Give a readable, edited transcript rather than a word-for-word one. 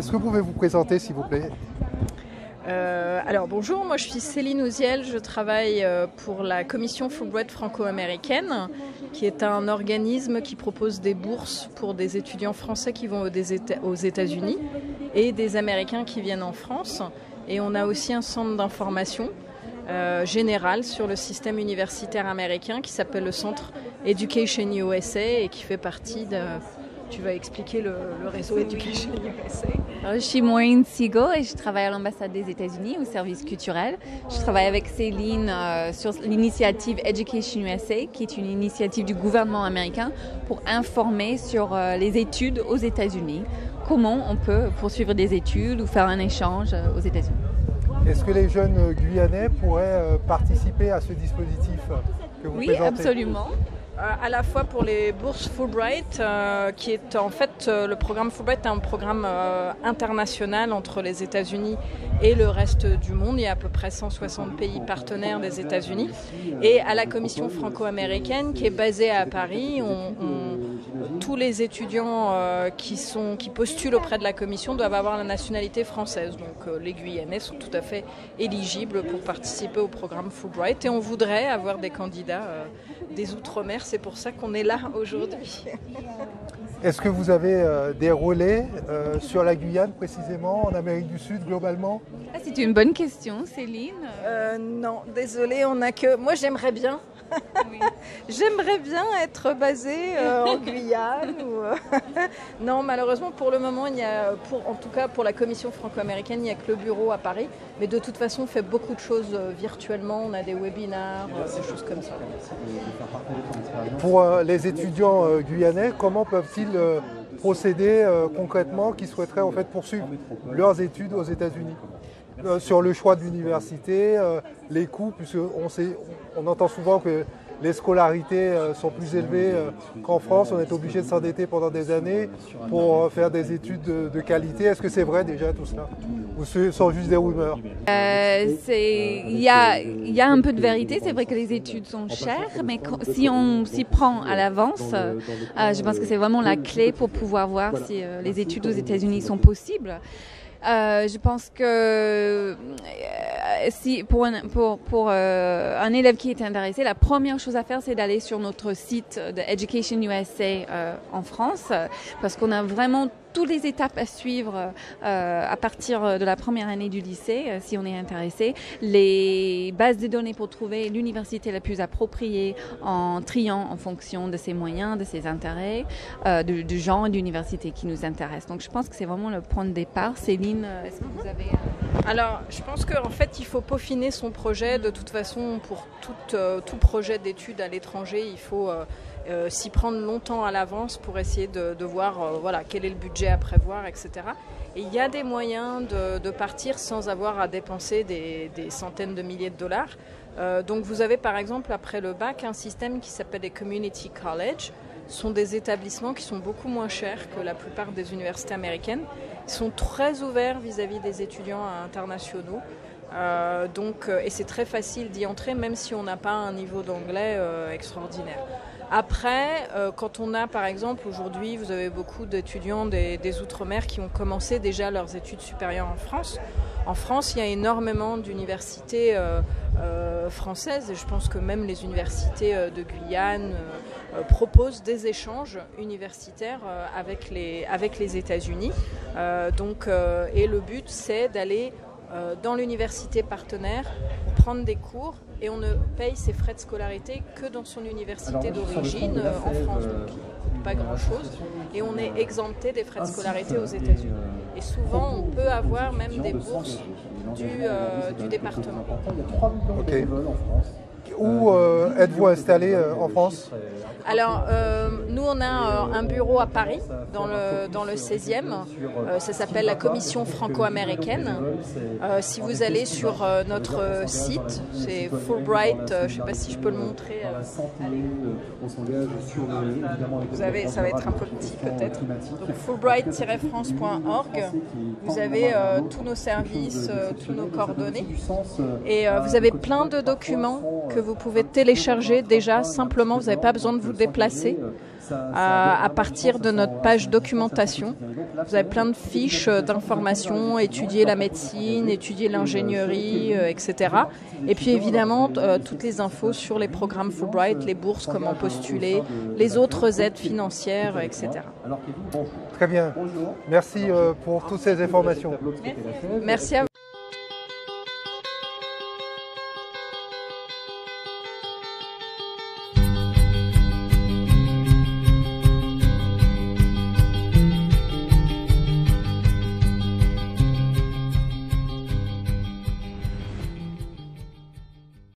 Est-ce que vous pouvez vous présenter, s'il vous plaît? Alors bonjour, moi je suis Céline Ouziel, je travaille pour la commission Fulbright franco-américaine, qui est un organisme qui propose des bourses pour des étudiants français qui vont aux États-Unis et des Américains qui viennent en France. Et on a aussi un centre d'information général sur le système universitaire américain qui s'appelle le Centre Education USA et qui fait partie de... Tu vas expliquer le réseau Education USA. Alors, je suis Maureen Siegel et je travaille à l'ambassade des États-Unis au service culturel. Je travaille avec Céline sur l'initiative Education USA, qui est une initiative du gouvernement américain pour informer sur les études aux États-Unis. Comment on peut poursuivre des études ou faire un échange aux États-Unis. Est-ce que les jeunes Guyanais pourraient participer à ce dispositif que vous présentez? Oui, absolument. À la fois pour les bourses Fulbright, qui est en fait le programme Fulbright est un programme international entre les États-Unis et le reste du monde. Il y a à peu près 160 pays partenaires des États-Unis. Et à la commission franco-américaine qui est basée à Paris, tous les étudiants qui postulent auprès de la commission doivent avoir la nationalité française. Donc les Guyanais sont tout à fait éligibles pour participer au programme Fulbright. Et on voudrait avoir des candidats des Outre-mer. C'est pour ça qu'on est là aujourd'hui. Est-ce que vous avez des relais sur la Guyane précisément, en Amérique du Sud globalement? C'est une bonne question, Céline. Non, désolée, on a que... Moi j'aimerais bien. Oui. J'aimerais bien être basée en Guyane. Non, malheureusement, pour le moment, en tout cas pour la commission franco-américaine, il n'y a que le bureau à Paris. Mais de toute façon, on fait beaucoup de choses virtuellement. On a des webinaires, des choses comme ça. Pour les étudiants guyanais, comment peuvent-ils procéder concrètement qui souhaiteraient en fait poursuivre leurs études aux États-Unis? Sur le choix de l'université, les coûts, puisqu'on entend souvent que les scolarités sont plus élevées qu'en France. On est obligé de s'endetter pendant des années pour faire des études de qualité. Est-ce que c'est vrai déjà tout cela? Ou ce sont juste des rumeurs? Il y a un peu de vérité. C'est vrai que les études sont chères, mais si on s'y prend à l'avance, je pense que c'est vraiment la clé pour pouvoir voir si les études aux États-Unis sont possibles. Je pense que si pour un élève qui est intéressé, la première chose à faire, c'est d'aller sur notre site de Education USA en France, parce qu'on a vraiment toutes les étapes à suivre à partir de la première année du lycée, si on est intéressé, les bases de données pour trouver l'université la plus appropriée en triant en fonction de ses moyens, de ses intérêts, du genre d'université qui nous intéresse. Donc je pense que c'est vraiment le point de départ. Céline, est-ce que vous avez... Alors, je pense qu'en fait, il faut peaufiner son projet. De toute façon, pour tout projet d'études à l'étranger, il faut... s'y prendre longtemps à l'avance pour essayer de voir quel est le budget à prévoir, etc. Et il y a des moyens de partir sans avoir à dépenser des centaines de milliers de dollars. Donc vous avez par exemple après le bac un système qui s'appelle les Community College. Ce sont des établissements qui sont beaucoup moins chers que la plupart des universités américaines. Ils sont très ouverts vis-à-vis des étudiants internationaux. Et c'est très facile d'y entrer même si on n'a pas un niveau d'anglais extraordinaire. Après, quand on a par exemple aujourd'hui, vous avez beaucoup d'étudiants des Outre-mer qui ont commencé déjà leurs études supérieures en France. En France, il y a énormément d'universités françaises et je pense que même les universités de Guyane proposent des échanges universitaires avec les États-Unis. Et le but, c'est d'aller dans l'université partenaire pour prendre des cours et on ne paye ses frais de scolarité que dans son université d'origine en France, donc pas grand-chose, et on est exempté des frais de scolarité aux États-Unis. Et souvent, on peut avoir même des bourses du département. Okay. Où êtes-vous installé en France? Alors, nous, on a un bureau à Paris, dans le 16e. Ça s'appelle la Commission franco-américaine. Si vous allez sur notre site, c'est Fulbright, je ne sais pas si je peux le montrer. Ça va être un peu petit peut-être. Donc fulbright-france.org. Vous avez tous nos services, tous nos coordonnées. Et vous avez plein de documents que vous pouvez télécharger déjà simplement. Vous n'avez pas besoin de vous déplacer. à partir de notre page documentation. Vous avez plein de fiches d'informations, étudier la médecine, étudier l'ingénierie, etc. Et puis évidemment, toutes les infos sur les programmes Fulbright, les bourses, comment postuler, les autres aides financières, etc. Très bien. Merci pour toutes ces informations. Merci à vous.